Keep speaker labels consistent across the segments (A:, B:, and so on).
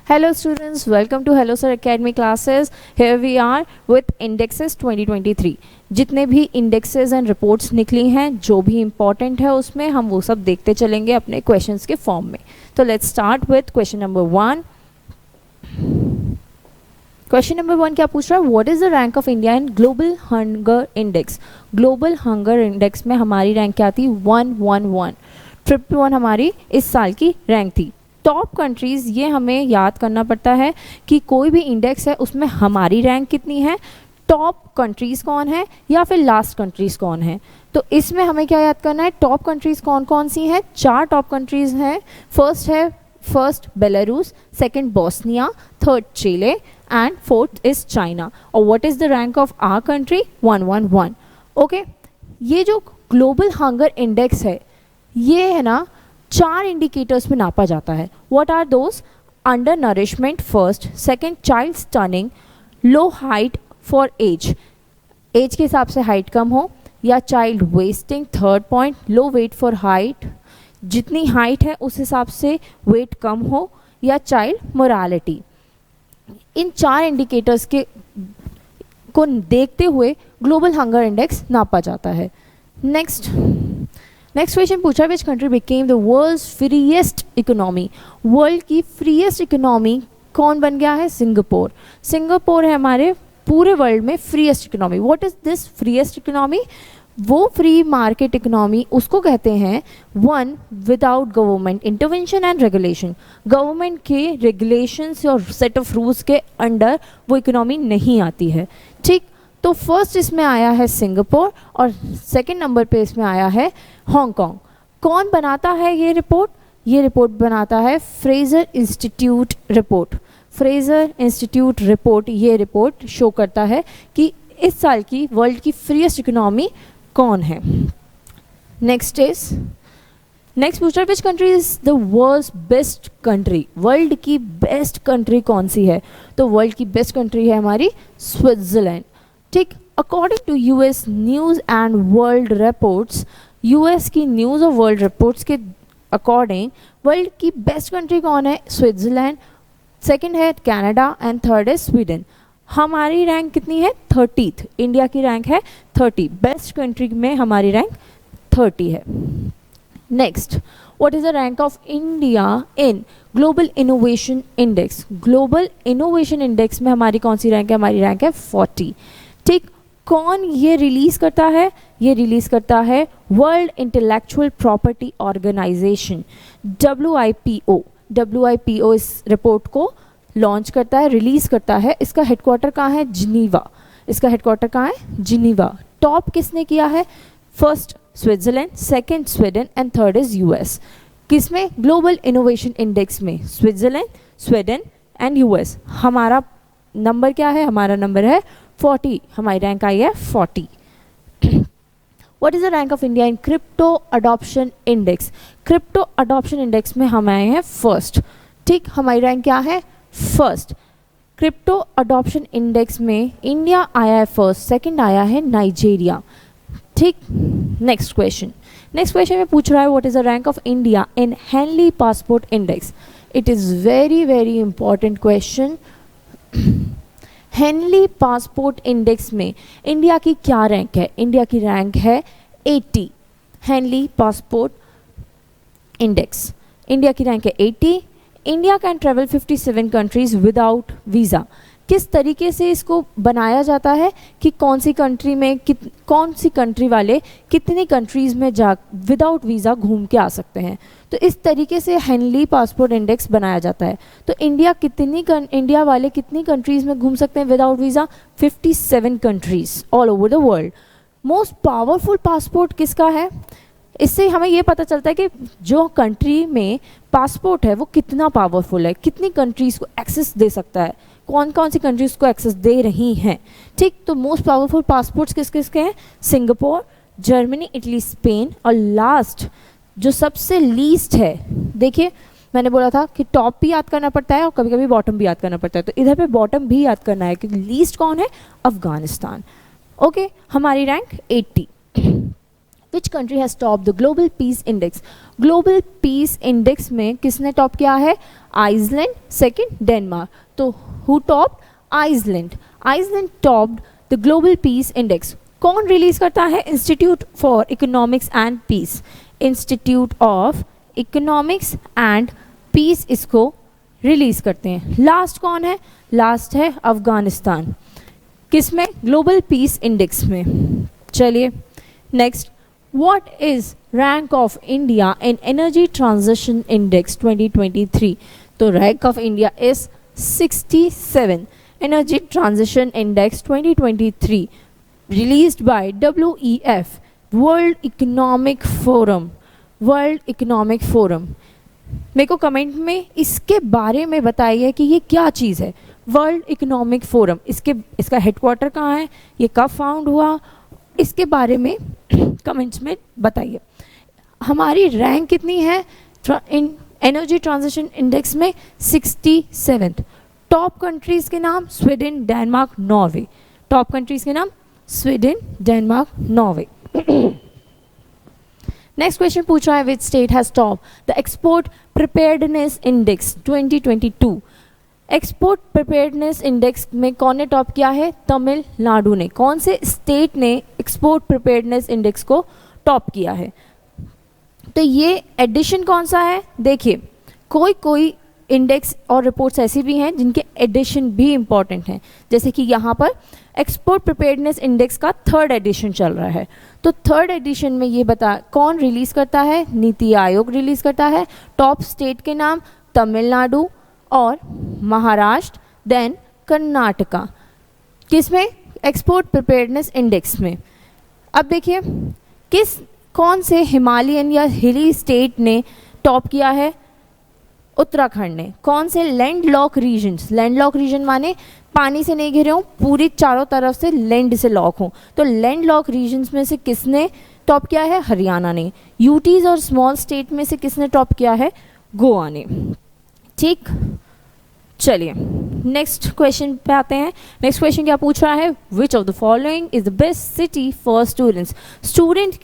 A: Hello students, welcome to Hello Sir Academy classes. Here we are with Indexes 2023. जितने भी indexes and reports निकली हैं, जो भी इम्पॉर्टेंट है उसमें हम वो सब देखते चलेंगे अपने क्वेश्चंस के फॉर्म में. तो let's start with question number 1. Question number 1 क्या पूछ रहा है? What is the rank of India in global hunger index. Global hunger index में हमारी रैंक क्या थी? 111. 111 हमारी इस साल की रैंक थी. टॉप कंट्रीज़, ये हमें याद करना पड़ता है कि कोई भी इंडेक्स है उसमें हमारी रैंक कितनी है, टॉप कंट्रीज़ कौन है या फिर लास्ट कंट्रीज़ कौन है. तो इसमें हमें क्या याद करना है? टॉप कंट्रीज़ कौन कौन सी हैं? 4 टॉप कंट्रीज़ हैं. First Belarus, second Bosnia, third Chile and fourth is China. और what is the rank of our country? 111. Okay, ये जो ग्लोबल हंगर इंडेक्स है ये है ना 4 इंडिकेटर्स में नापा जाता है. What are those? Under nourishment first, second child stunting, low height for age के हिसाब से हाइट कम हो, या child wasting third point, low weight for height, जितनी हाइट है उस हिसाब से वेट कम हो, या चाइल्ड मोरालिटी. इन 4 इंडिकेटर्स के को देखते हुए ग्लोबल हंगर इंडेक्स नापा जाता है. नेक्स्ट क्वेश्चन पूछा, which country became the world's freest economy. World की फ्रीएस्ट इकोनॉमी कौन बन गया है? सिंगापुर. सिंगापुर है हमारे पूरे वर्ल्ड में freest economy. What is this freest economy? वो फ्री मार्केट इकोनॉमी उसको कहते हैं one without government intervention and regulation. Government के रेगुलेशंस और सेट ऑफ रूल्स के अंडर वो इकोनॉमी नहीं आती है. ठीक, तो फर्स्ट इसमें आया है सिंगापुर और सेकंड नंबर पे इसमें आया है हांगकांग. कौन बनाता है ये रिपोर्ट? ये रिपोर्ट बनाता है Fraser institute report. Fraser institute report ये रिपोर्ट शो करता है कि इस साल की वर्ल्ड की फ्रीएस्ट इकोनॉमी कौन है. नेक्स्ट पूछ रहा है, which country is the world's best country. World की बेस्ट कंट्री कौन सी है? तो वर्ल्ड की बेस्ट कंट्री है हमारी स्विट्जरलैंड. ठीक, according to US news and world reports, US की न्यूज़ और वर्ल्ड रिपोर्ट्स के अकॉर्डिंग वर्ल्ड की बेस्ट कंट्री कौन है? स्विट्जरलैंड. सेकंड है कनाडा एंड थर्ड है स्वीडन. हमारी रैंक कितनी है? 30th. इंडिया की रैंक है 30. बेस्ट कंट्री में हमारी रैंक 30 है. Next, what is the rank of India in global innovation index. Global innovation index में हमारी कौन सी रैंक है? हमारी रैंक है 40. ठीक, कौन ये रिलीज करता है? ये रिलीज करता है world intellectual property organization, WIPO. WIPO इस रिपोर्ट को लॉन्च करता है, रिलीज करता है. इसका हेडक्वार्टर कहाँ है? जिनीवा. इसका हेडक्वार्टर कहाँ है? जिनीवा. टॉप किसने किया है? First Switzerland, second Sweden and third is US. किसमें? ग्लोबल इनोवेशन इंडेक्स में स्विट्जरलैंड, स्वीडन एंड यूएस. हमारा नंबर क्या है? हमारा नंबर है 40. हमारी रैंक आई है 40. What is the rank of India in crypto adoption index. Crypto adoption index में हम आए हैं फर्स्ट. ठीक, हमारी रैंक क्या है? फर्स्ट. क्रिप्टो अडॉप्शन इंडेक्स में इंडिया आया है फर्स्ट, सेकंड आया है नाइजीरिया. ठीक, नेक्स्ट क्वेश्चन में पूछ रहा है, what is the rank of India in Henley passport index. It is very very important question. Henley passport index में इंडिया की क्या रैंक है? इंडिया की रैंक है 80. हेनली पासपोर्ट इंडेक्स, इंडिया की रैंक है 80. India can travel 57 countries without visa. किस तरीके से इसको बनाया जाता है कि कौन सी कंट्री में कौन सी कंट्री वाले कितनी कंट्रीज़ में जा विदाउट वीज़ा घूम के आ सकते हैं. तो इस तरीके से हेनली पासपोर्ट इंडेक्स बनाया जाता है. तो इंडिया वाले कितनी कंट्रीज़ में घूम सकते हैं without visa? 57 countries all over the world. Most powerful passport किसका है? इससे हमें ये पता चलता है कि जो कंट्री में पासपोर्ट है वो कितना पावरफुल है, कितनी कंट्रीज़ को एक्सेस दे सकता है, कौन कौन सी कंट्रीज़ को एक्सेस दे रही हैं. ठीक, तो मोस्ट पावरफुल पासपोर्ट्स किस किसके हैं? Singapore, Germany, Italy, Spain. और लास्ट जो सबसे लीस्ट है, देखिए मैंने बोला था कि टॉप भी याद करना पड़ता है और कभी कभी बॉटम भी याद करना पड़ता है. तो इधर पे बॉटम भी याद करना है क्योंकि लीस्ट कौन है? अफगानिस्तान. ओके, हमारी rank 80. Which country has top the global peace index? Global peace index में किसने टॉप किया है? Iceland, second Denmark. तो who top? Iceland. Iceland topped the global peace index. कौन रिलीज करता है? Institute for economics and peace. Institute of economics and peace इसको release करते हैं. लास्ट कौन है? लास्ट है अफगानिस्तान. किसमें? ग्लोबल पीस इंडेक्स में. चलिए next, what is rank of India in energy transition index 2023? तो rank of India is 67. Energy transition index 2023 released by WEF, World Economic Forum. World economic forum. मेरे को comment में इसके बारे में बताइए कि ये क्या चीज़ है वर्ल्ड इकोनॉमिक फोरम. इसका हेडक्वार्टर कहाँ है, ये कब फाउंड हुआ, इसके बारे में कमेंट्स में बताइए. हमारी रैंक कितनी है इन एनर्जी ट्रांजिशन इंडेक्स में? 67. टॉप कंट्रीज़ के नाम? Sweden, Denmark, Norway. Top countries के नाम? Sweden, Denmark, Norway. Next question पूछ रहा है, which state has top the export preparedness index 2022? Export preparedness index में कौन ने टॉप किया है? तमिलनाडु ने. कौन से स्टेट ने एक्सपोर्ट प्रिपेयर्डनेस इंडेक्स को टॉप किया है? तो ये एडिशन कौन सा है? देखिए, कोई इंडेक्स और रिपोर्ट्स ऐसी भी हैं जिनके एडिशन भी इंपॉर्टेंट हैं. जैसे कि यहाँ पर एक्सपोर्ट प्रिपेयर्डनेस इंडेक्स का 3rd एडिशन चल रहा है. तो 3rd एडिशन में ये बता कौन रिलीज़ करता है? नीति आयोग रिलीज़ करता है. टॉप स्टेट के नाम? तमिलनाडु और महाराष्ट्र, देन कर्नाटका. किसमें? एक्सपोर्ट प्रिपेयर्डनेस इंडेक्स में. अब देखिए, कौन से हिमालयन या हिली स्टेट ने टॉप किया है? उत्तराखंड ने. कौन से लैंडलॉक रीजन्स? लैंडलॉक रीजन माने पानी से नहीं घिरे हों, पूरी चारों तरफ से लैंड से लॉक हों. तो लैंडलॉक रीजन्स में से किसने टॉप किया है? हरियाणा ने. यूटीज और स्मॉल स्टेट में से किसने टॉप किया है? गोवा ने. ठीक, चलिए नेक्स्ट क्वेश्चन पे आते हैं. नेक्स्ट क्वेश्चन क्या पूछ रहा है? Which of the following is the best city for students? Students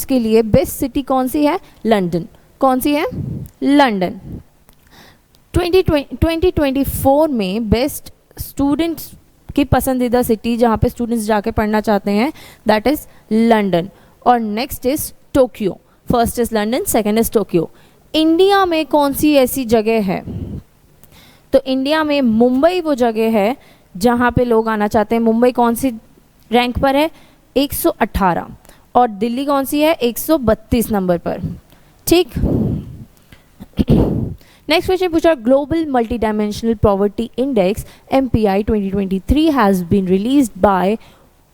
A: के लिए बेस्ट सिटी कौन सी है? लंदन. कौन सी है? लंदन. 2024 में बेस्ट स्टूडेंट्स की पसंदीदा सिटी जहाँ पे स्टूडेंट्स जाके पढ़ना चाहते हैं, दैट इज़ लंदन. और next is Tokyo. First is London, second is Tokyo. India में कौन सी ऐसी जगह है? तो इंडिया में मुंबई वो जगह है जहाँ पे लोग आना चाहते हैं. मुंबई कौन सी रैंक पर है? 118. और दिल्ली कौन सी है? 132 नंबर पर. ठीक, नेक्स्ट क्वेश्चन पूछा, global multi dimensional poverty index MPI 2023 has been released by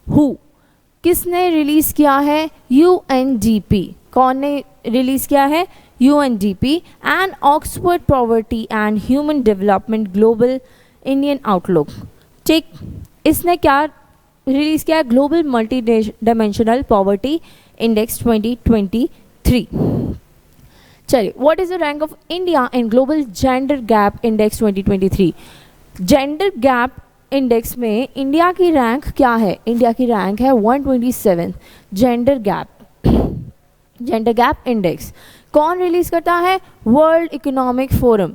A: who? किसने रिलीज किया है? UNDP. कौन ने रिलीज किया है? UNDP and Oxford poverty and human development global Indian outlook. ठीक, इसने क्या रिलीज किया? Global multi dimensional poverty index 2023. चलिए, what is the rank of India in global gender gap index 2023? Gender gap index में India की rank क्या है? India की रैंक है 127. जेंडर गैप इंडेक्स कौन रिलीज करता है? World economic forum.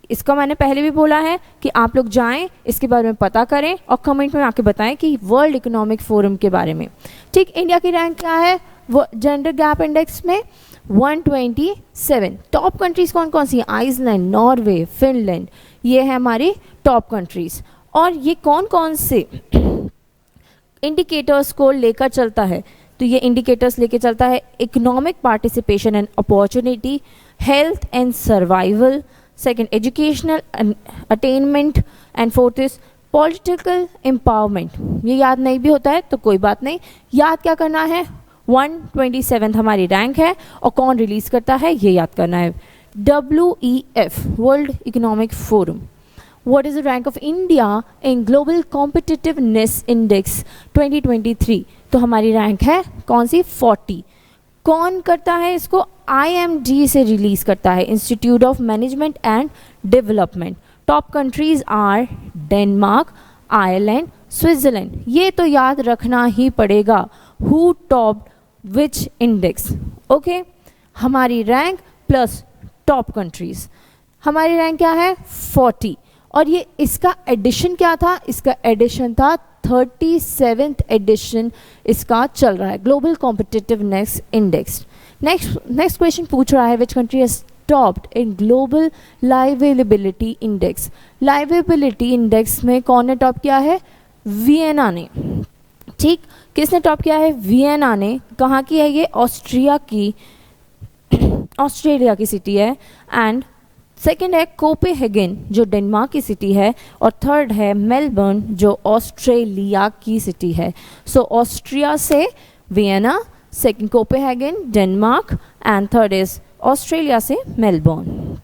A: इसका मैंने पहले भी बोला है कि आप लोग जाएं, इसके बारे में पता करें और कमेंट में आके बताएं कि वर्ल्ड इकोनॉमिक फोरम के बारे में. ठीक, इंडिया की रैंक क्या है जेंडर गैप इंडेक्स में? 127. टॉप कंट्रीज कौन कौन सी हैं? Iceland, Norway, Finland. ये है हमारी टॉप कंट्रीज. और ये कौन कौन से इंडिकेटर्स को लेकर चलता है? तो ये इंडिकेटर्स लेके चलता है economic participation and opportunity, health and survival, second educational attainment and fourth is political empowerment. ये याद नहीं भी होता है तो कोई बात नहीं, याद क्या करना है? 127 हमारी रैंक है और कौन रिलीज करता है ये याद करना है. WEF, world economic forum. What is the rank of India in Global Competitiveness Index 2023? तो हमारी रैंक है कौन सी? 40. कौन करता है इसको? IMD से रिलीज करता है, institute of management and development. Top countries are Denmark, Ireland, Switzerland. ये तो याद रखना ही पड़ेगा. Who topped which index? Okay, हमारी रैंक प्लस टॉप कंट्रीज, हमारी रैंक क्या है 40, और ये इसका एडिशन क्या था, इसका एडिशन था 37th एडिशन इसका चल रहा है, global competitiveness index. Next question पूछ रहा है which country has topped in global liveability index. Liveability index में कौन ने टॉप किया है? वियना ने। ठीक, किसने टॉप किया है? वियना ने। कहाँ की है ये? ऑस्ट्रिया की, ऑस्ट्रेलिया की सिटी है। एंड सेकेंड है कोपेनहेगन जो डेनमार्क की सिटी है, और थर्ड है मेलबर्न जो ऑस्ट्रेलिया की सिटी है। सो ऑस्ट्रिया से Vienna, second Copenhagen Denmark, and third is Australia से Melbourne.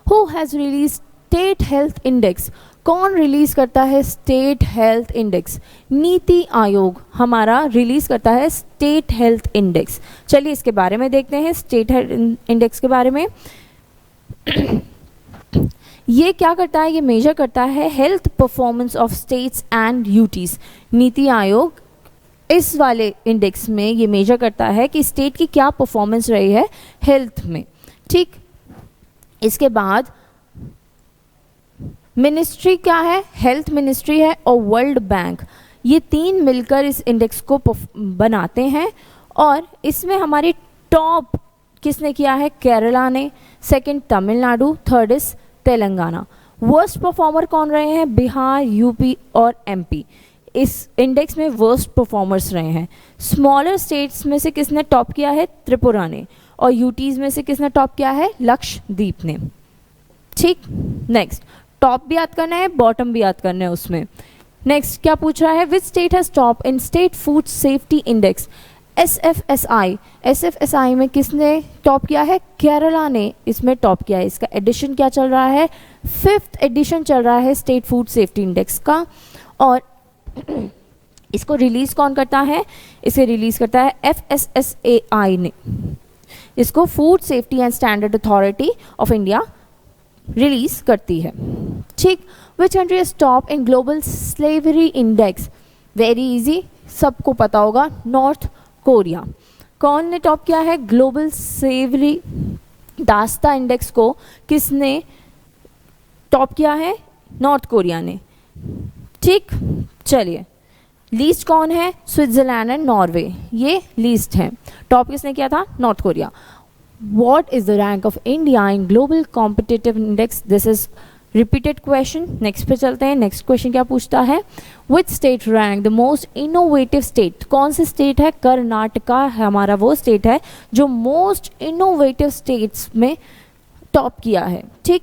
A: Who has release state health index? कौन रिलीज करता है state health index? NITI Aayog हमारा रिलीज करता है स्टेट हेल्थ इंडेक्स। चलिए इसके बारे में देखते हैं, स्टेट हेल्थ इंडेक्स के बारे में। ये क्या करता है? ये मेजर करता है health performance of states and UTs. NITI Aayog इस वाले इंडेक्स में ये मेजर करता है कि स्टेट की क्या परफॉर्मेंस रही है हेल्थ में। ठीक, इसके बाद मिनिस्ट्री क्या है? हेल्थ मिनिस्ट्री है और वर्ल्ड बैंक, ये तीन मिलकर इस इंडेक्स को बनाते हैं। और इसमें हमारी टॉप किसने किया है? केरला ने, second Tamil Nadu, third is Telangana. Worst performer कौन रहे हैं? बिहार, यूपी और एमपी इस इंडेक्स में वर्स्ट परफॉर्मर्स रहे हैं। स्मॉलर स्टेट्स में से किसने टॉप किया है? त्रिपुरा ने। और यूटीज में से किसने टॉप किया है? लक्षद्वीप ने। ठीक, नेक्स्ट टॉप भी याद करना है, बॉटम भी याद करना है उसमें। नेक्स्ट क्या पूछ रहा है? Which state has top in state food safety index? SFSI, SFSI में किसने टॉप किया है? केरला ने इसमें टॉप किया है। इसका एडिशन क्या चल रहा है? 5th एडिशन चल रहा है स्टेट फूड सेफ्टी इंडेक्स का। और इसको रिलीज कौन करता है? इसे रिलीज करता है FSSAI ने। इसको food safety and standard authority of India release करती है। ठीक, विच country is top in global slavery index? Very easy, सबको पता होगा, नॉर्थ कोरिया। कौन ने टॉप किया है? ग्लोबल स्लेवरी दास्ता इंडेक्स को किसने टॉप किया है? नॉर्थ कोरिया ने। ठीक, चलिए लीस्ट कौन है? स्विट्जरलैंड एंड नॉर्वे, ये लीस्ट है। टॉप किसने किया था? North Korea. What is the rank of India in global competitive index? This is repeated question. Next पे चलते हैं। नेक्स्ट क्वेश्चन क्या पूछता है? Which state rank the most innovative state? कौन सी स्टेट है? कर्नाटका हमारा वो स्टेट है जो मोस्ट इनोवेटिव स्टेट्स में टॉप किया है। ठीक,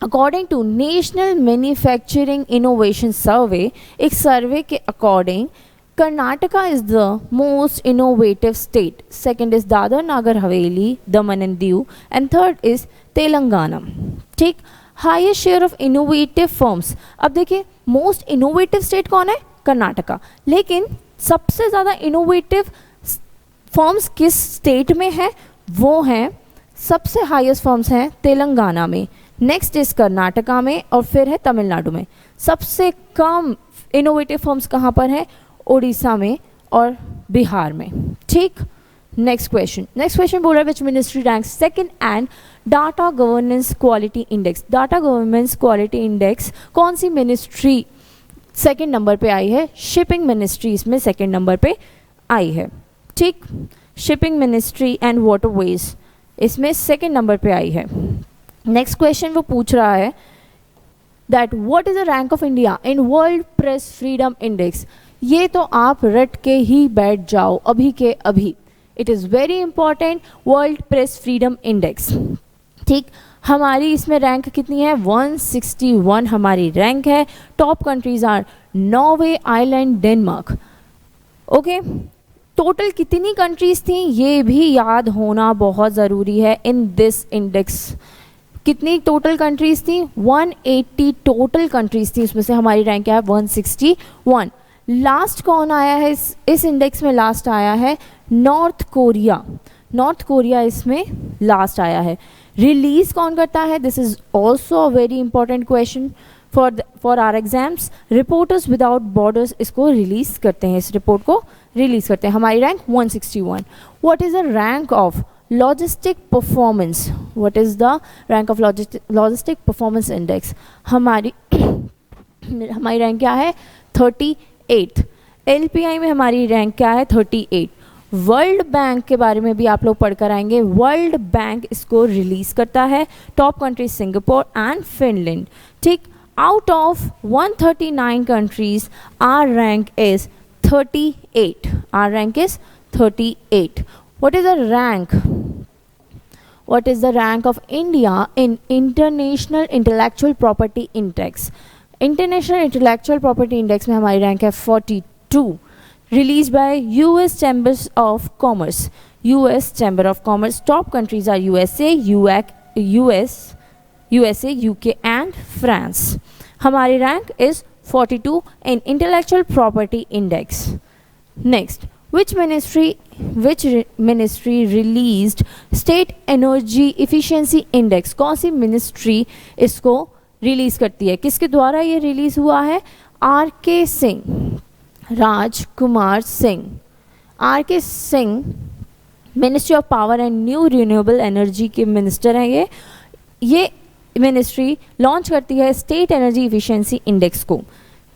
A: according to national manufacturing innovation survey, एक सर्वे के according Karnataka is the most innovative state. Second is Dadar Nagar Haveli, Daman and Diu, and third is Telangana. ठीक, highest share of innovative firms. अब देखिए most innovative state कौन है? कर्नाटका। लेकिन सबसे ज़्यादा innovative firms किस स्टेट में है? वो हैं, सबसे हाईएस्ट फर्म्स हैं तेलंगाना में, नेक्स्ट इज कर्नाटका में, और फिर है तमिलनाडु में। सबसे कम इनोवेटिव फर्म्स कहाँ पर हैं? उड़ीसा में और बिहार में। ठीक, नेक्स्ट क्वेश्चन बोल रहा है which ministry rank second and data governance quality index? Data governance quality index कौन सी मिनिस्ट्री सेकंड नंबर पे आई है? शिपिंग मिनिस्ट्री इसमें सेकंड नंबर पे आई है। ठीक, शिपिंग मिनिस्ट्री एंड वाटरवेज इसमें सेकंड नंबर पे आई है। नेक्स्ट क्वेश्चन वो पूछ रहा है that what is the rank of India in world press freedom index? ये तो आप रट के ही बैठ जाओ अभी के अभी, it is very important, world press freedom index. ठीक, हमारी इसमें रैंक कितनी है? 161 हमारी रैंक है। Top countries are Norway, Ireland, Denmark. Okay, total कितनी कंट्रीज थी ये भी याद होना बहुत ज़रूरी है इन दिस इंडेक्स। कितनी टोटल कंट्रीज थी? 180 टोटल कंट्रीज थी, उसमें से हमारी रैंक क्या है? 161। लास्ट कौन आया है इस इंडेक्स में? लास्ट आया है नॉर्थ कोरिया। नॉर्थ कोरिया इसमें लास्ट आया है। रिलीज कौन करता है? This is also a very important question for our exams. Reporters without borders इसको रिलीज करते हैं, इस रिपोर्ट को रिलीज करते हैं. हमारी rank 161. What is the rank of logistic performance? What is the rank of logistic performance index? हमारी हमारी रैंक क्या है? 38. LPI में हमारी रैंक क्या है? 38. वर्ल्ड बैंक के बारे में भी आप लोग पढ़कर आएंगे. वर्ल्ड बैंक इसको रिलीज करता है. Top country Singapore and Finland. ठीक, out of 139 countries our rank is 38. Our rank is 38. What is the rank? What is the rank of India in International Intellectual Property Index? International Intellectual Property Index में हमारी rank है 42. Released by US Chambers of Commerce. US Chamber of Commerce. Top countries are USA, USA, UK and France. हमारी rank is 42 in Intellectual Property Index. Next, which ministry released State Energy Efficiency Index? कौन सी ministry इसको release करती है? किसके द्वारा ये release हुआ है? RK Singh, Rajkumar Singh. RK Singh ministry of power and new renewable energy के मिनिस्टर हैं. ये मिनिस्ट्री लॉन्च करती है स्टेट एनर्जी इफिशिएंसी इंडेक्स को.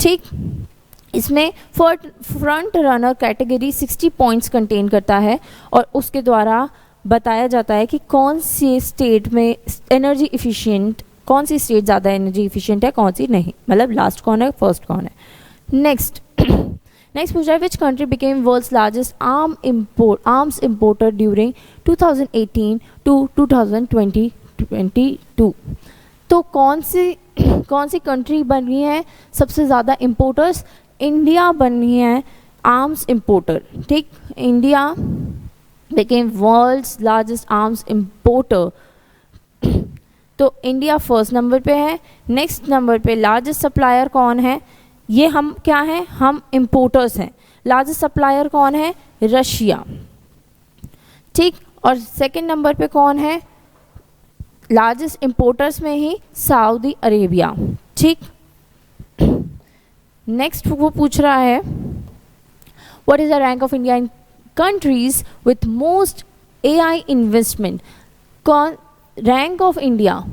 A: ठीक, इसमें front runner category 60 points contain करता है और उसके द्वारा बताया जाता है कि कौन सी स्टेट में एनर्जी इफिशिएंट, कौन सी स्टेट ज़्यादा एनर्जी इफिशिएंट है, कौन सी नहीं. मतलब लास्ट कौन है, फर्स्ट कौन है. नेक्स्ट पूछ रहा है which country became world's largest arms importer during 2018 to 2022. तो कौन सी कंट्री बनी है सबसे ज़्यादा इम्पोर्टर्स? इंडिया बनी है आर्म्स इम्पोर्टर. ठीक, India became world's largest arms importer. तो इंडिया फर्स्ट नंबर पे है. नेक्स्ट नंबर पे लार्जेस्ट सप्लायर कौन है? ये हम क्या हैं? हम इम्पोर्टर्स हैं. लार्जेस्ट सप्लायर कौन है? रशिया. ठीक, और सेकंड नंबर पे कौन है? लार्जेस्ट इम्पोर्टर्स में ही सऊदी अरेबिया. ठीक, नेक्स्ट वो पूछ रहा है what is the rank of India in countries with most AI investment? कौन रैंक ऑफ इंडिया,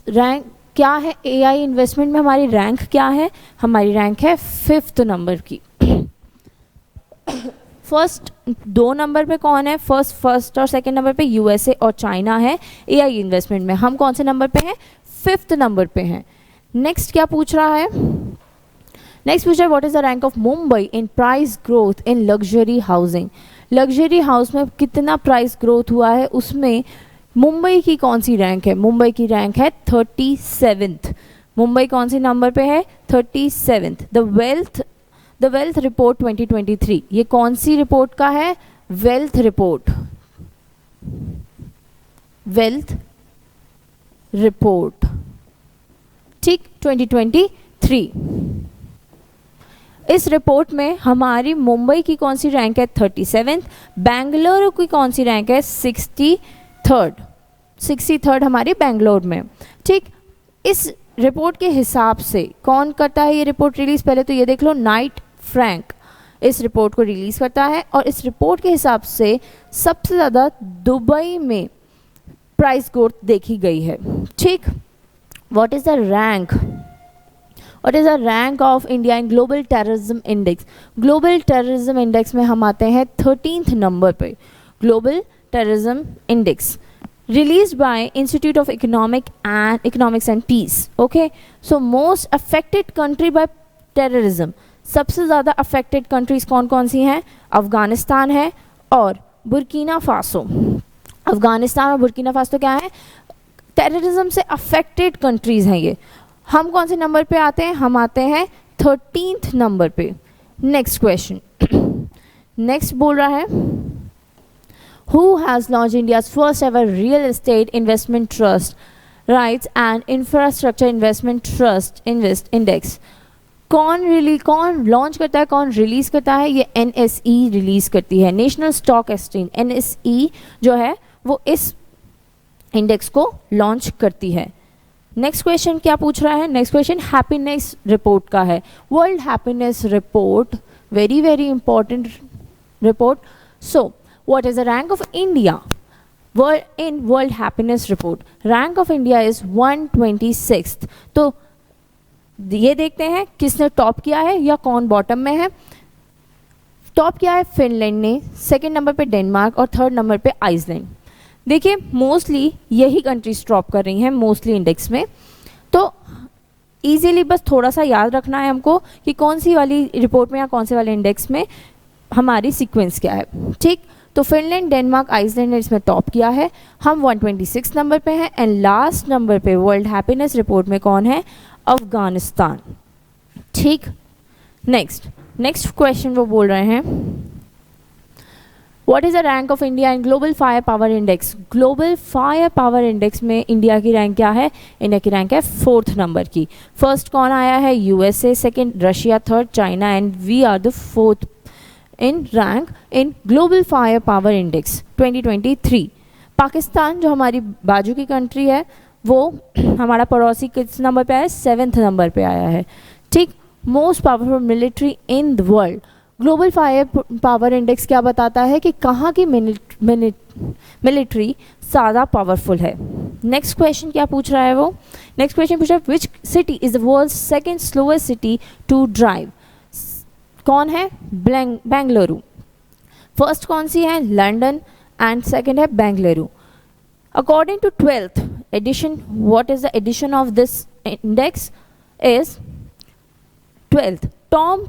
A: रैंक क्या है AI इन्वेस्टमेंट में? हमारी रैंक क्या है? हमारी रैंक है 5th नंबर की. फर्स्ट 2 नंबर पे कौन है? फर्स्ट और सेकंड नंबर पे USA और चाइना है AI इन्वेस्टमेंट में. हम कौन से नंबर पे हैं? 5th नंबर पे हैं. नेक्स्ट क्या पूछ रहा है? नेक्स्ट पूछ रहा है what is the rank of Mumbai in price growth in luxury housing? Luxury house में कितना प्राइस ग्रोथ हुआ है, उसमें मुंबई की कौन सी रैंक है? मुंबई की रैंक है 37th. मुंबई कौन सी नंबर पे है? 37th. द वेल्थ रिपोर्ट 2023, ये कौन सी रिपोर्ट का है? Wealth report. Wealth report. ठीक, 2023. इस रिपोर्ट में हमारी मुंबई की कौन सी रैंक है? 37th. बेंगलुरु की कौन सी रैंक है? 63rd हमारी बेंगलोर में. ठीक, इस रिपोर्ट के हिसाब से कौन करता है ये रिपोर्ट रिलीज? पहले तो ये देख लो, नाइट फ्रैंक इस रिपोर्ट को रिलीज करता है और इस रिपोर्ट के हिसाब से सबसे ज़्यादा दुबई में प्राइस ग्रोथ देखी गई है. ठीक, what is the rank? What is the rank of India in Global Terrorism Index? Global Terrorism Index में हम आते हैं 13th नंबर पे. Global Terrorism Index released by Institute of Economics and Peace. Okay, so most affected country by terrorism. सबसे ज़्यादा affected countries कौन सी हैं? अफगानिस्तान है और बुर्किना फासो. अफगानिस्तान और बुर्किना फासो क्या है? टेररिज्म से अफेक्टेड कंट्रीज हैं ये. हम कौन से नंबर पे आते हैं? हम आते हैं 13th नंबर पे. Next question. नेक्स्ट बोल रहा है who has launch India's first ever real estate investment trust rights and infrastructure investment trust invest index? कौन लॉन्च करता है, कौन रिलीज करता है? ये NSE रिलीज करती है, नेशनल स्टॉक एक्सचेंज. NSE जो है वो इस इंडेक्स को लॉन्च करती है. नेक्स्ट क्वेश्चन क्या पूछ रहा है? नेक्स्ट क्वेश्चन हैप्पीनेस रिपोर्ट का है. World happiness report very very important report. So what is the rank of India in World Happiness Report? Rank of India is 126th. तो ये देखते हैं किसने टॉप किया है या कौन बॉटम में है. टॉप किया है फिनलैंड ने, सेकंड नंबर पे डेनमार्क और थर्ड नंबर पे आइसलैंड. देखिए मोस्टली यही कंट्रीज टॉप कर रही हैं मोस्टली इंडेक्स में. तो इजीली बस थोड़ा सा याद रखना है हमको कि कौन सी वाली रिपोर्ट में या कौन से वाले इंडेक्स में हमारी सीक्वेंस क्या है. ठीक, तो फिनलैंड डेनमार्क आइसलैंड ने इसमें टॉप किया है. हम 126 नंबर पे हैं एंड लास्ट नंबर पे वर्ल्ड हैप्पीनेस रिपोर्ट में कौन है? अफगानिस्तान. ठीक, नेक्स्ट क्वेश्चन वो बोल रहे हैं what is the rank of India in global fire power index? Global fire power index में इंडिया की रैंक क्या है? इंडिया की रैंक है 4th नंबर की. फर्स्ट कौन आया है? USA, second Russia, third China and we are the 4th in rank in global fire power index 2023. Pakistan जो हमारी बाजू की कंट्री है वो हमारा पड़ोसी किस नंबर पे आया है? 7th नंबर पे आया है. ठीक, most powerful military in the world. Global fire power index क्या बताता है कि कहाँ की मिलिट्री ज़्यादा पावरफुल है. नेक्स्ट क्वेश्चन क्या पूछ रहा है वो? नेक्स्ट क्वेश्चन पूछ रहा है which city is the world second slowest city to drive? कौन है? बेंगलुरु. फर्स्ट कौन सी है? लंदन एंड सेकेंड है Bengaluru. According to 12th edition, what is the edition of this index? Is 12th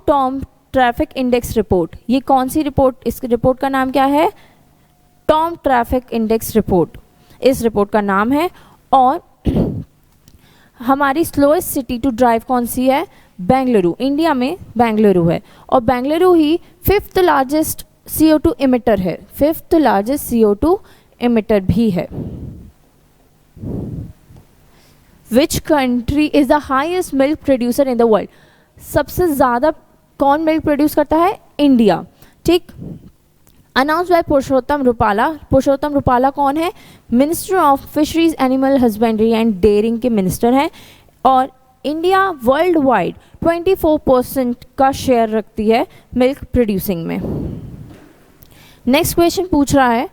A: Tom traffic index report. ये कौन सी report? इस report का नाम क्या है? टॉम ट्रैफिक इंडेक्स रिपोर्ट इस रिपोर्ट का नाम है. और हमारी स्लोएस्ट सिटी टू ड्राइव कौन सी है? बेंगलुरु. इंडिया में बेंगलुरु है और बेंगलुरु ही 5th लार्जेस्ट CO2 इमिटर है. 5th लार्जेस्ट CO2 इमिटर भी है. Which country is the highest milk producer in the world? सबसे ज़्यादा कौन मिल्क प्रोड्यूस करता है? इंडिया. ठीक, अनाउंस बाय पुरुषोत्तम रूपाला. पुरुषोत्तम रूपाला कौन है? Minister of fisheries, animal husbandry and dairying के मिनिस्टर हैं. और इंडिया वर्ल्ड वाइड 24% का शेयर रखती है मिल्क प्रोड्यूसिंग में. नेक्स्ट क्वेश्चन पूछ रहा है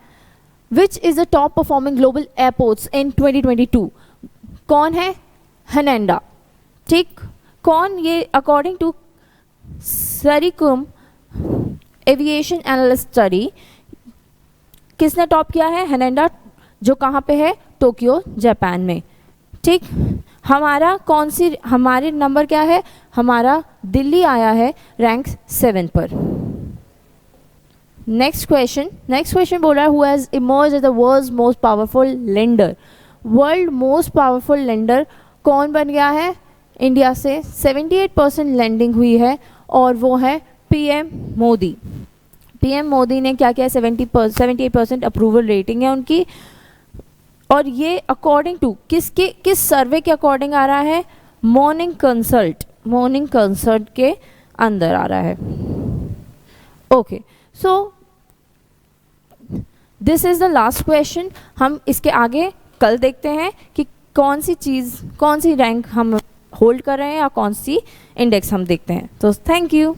A: which is the top performing global airports in 2022? कौन है? हनेंडा. ठीक, कौन ये? According to Cirium aviation analyst study किसने टॉप किया है? हनेंडा, जो कहाँ पे है? टोक्यो, जापान में. ठीक, हमारा कौन सी, हमारे नंबर क्या है? हमारा दिल्ली आया है रैंक 7 पर. नेक्स्ट क्वेश्चन बोल रहा है who has emerge as the world's most powerful lender? World most powerful lender कौन बन गया है? इंडिया से 78% लेंडिंग हुई है और वो है PM मोदी. PM मोदी ने क्या किया? 78% अप्रूवल रेटिंग है उनकी. और ये अकॉर्डिंग टू किस सर्वे के अकॉर्डिंग आ रहा है? मॉर्निंग कंसल्ट के अंदर आ रहा है. Okay, so this is the last question. हम इसके आगे कल देखते हैं कि कौन सी रैंक हम होल्ड कर रहे हैं या कौन सी इंडेक्स हम देखते हैं. तो थैंक यू.